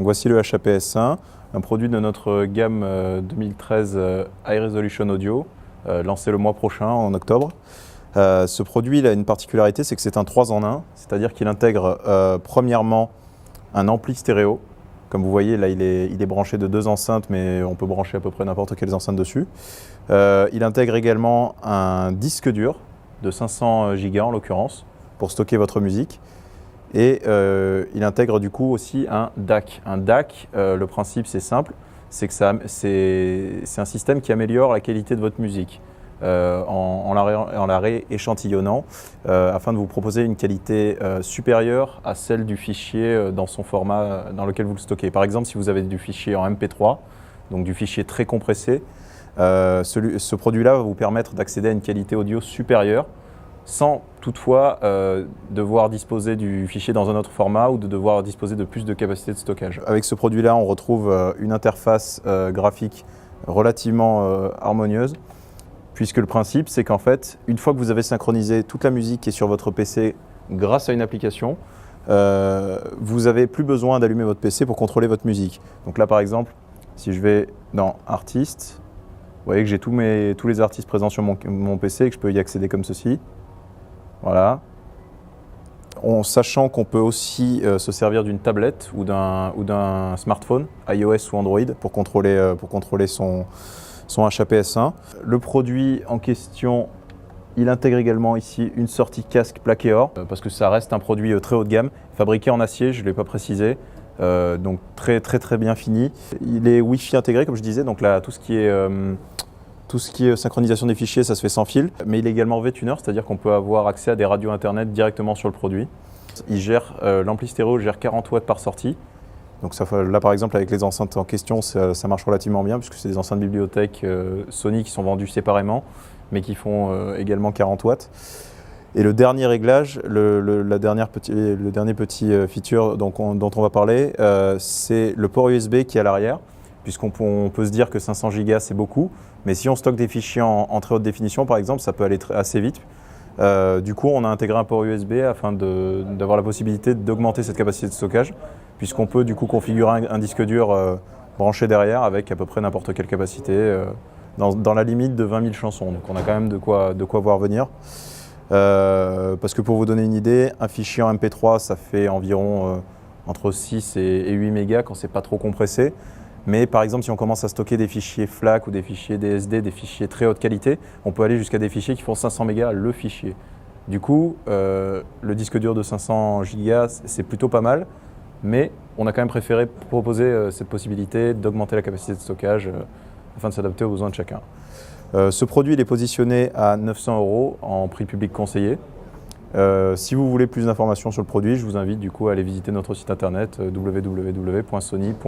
Donc voici le HAPS1, un produit de notre gamme 2013 High Resolution Audio, lancé le mois prochain, en octobre. Ce produit il a une particularité, c'est que c'est un 3 en 1, c'est-à-dire qu'il intègre premièrement un ampli stéréo. Comme vous voyez, là il est branché de 2 enceintes, mais on peut brancher à peu près n'importe quelles enceintes dessus. Il intègre également un disque dur de 500 Go en l'occurrence, pour stocker votre musique. Et il intègre du coup aussi un DAC. Un DAC, le principe c'est simple, c'est que c'est un système qui améliore la qualité de votre musique en la rééchantillonnant afin de vous proposer une qualité supérieure à celle du fichier dans son format dans lequel vous le stockez. Par exemple, si vous avez du fichier en MP3, donc du fichier très compressé, ce produit-là va vous permettre d'accéder à une qualité audio supérieure sans toutefois devoir disposer du fichier dans un autre format ou de devoir disposer de plus de capacité de stockage. Avec ce produit-là, on retrouve une interface graphique relativement harmonieuse, puisque le principe, c'est qu'en fait, une fois que vous avez synchronisé toute la musique qui est sur votre PC grâce à une application, vous n'avez plus besoin d'allumer votre PC pour contrôler votre musique. Donc là, par exemple, si je vais dans Artistes, vous voyez que j'ai tous les artistes présents sur mon PC et que je peux y accéder comme ceci. Voilà. Sachant qu'on peut aussi se servir d'une tablette ou d'un smartphone, iOS ou Android, pour contrôler son HAPS1. Le produit en question, il intègre également ici une sortie casque plaqué or, parce que ça reste un produit très haut de gamme, fabriqué en acier, je ne l'ai pas précisé, donc très bien fini. Il est Wi-Fi intégré, comme je disais, donc là tout ce qui est synchronisation des fichiers, ça se fait sans fil. Mais il est également V-tuner, c'est-à-dire qu'on peut avoir accès à des radios internet directement sur le produit. L'ampli stéréo gère 40 watts par sortie. Donc là par exemple avec les enceintes en question, ça marche relativement bien puisque c'est des enceintes bibliothèque Sony qui sont vendues séparément, mais qui font également 40 watts. Et le dernier réglage, le dernier petit feature dont on va parler, c'est le port USB qui est à l'arrière, puisqu'on peut se dire que 500 Go c'est beaucoup, mais si on stocke des fichiers en très haute définition par exemple, ça peut aller assez vite. Du coup, on a intégré un port USB afin d'avoir la possibilité d'augmenter cette capacité de stockage, puisqu'on peut du coup configurer un disque dur branché derrière avec à peu près n'importe quelle capacité, dans la limite de 20 000 chansons. Donc on a quand même de quoi voir venir. Parce que pour vous donner une idée, un fichier en MP3, ça fait environ entre 6 et 8 mégas quand c'est pas trop compressé. Mais par exemple, si on commence à stocker des fichiers FLAC ou des fichiers DSD, des fichiers très haute qualité, on peut aller jusqu'à des fichiers qui font 500 mégas le fichier. Du coup, le disque dur de 500 Go, c'est plutôt pas mal, mais on a quand même préféré proposer cette possibilité d'augmenter la capacité de stockage afin de s'adapter aux besoins de chacun. Ce produit il est positionné à 900 € en prix public conseillé. Si vous voulez plus d'informations sur le produit, je vous invite du coup à aller visiter notre site internet www.sony.fr.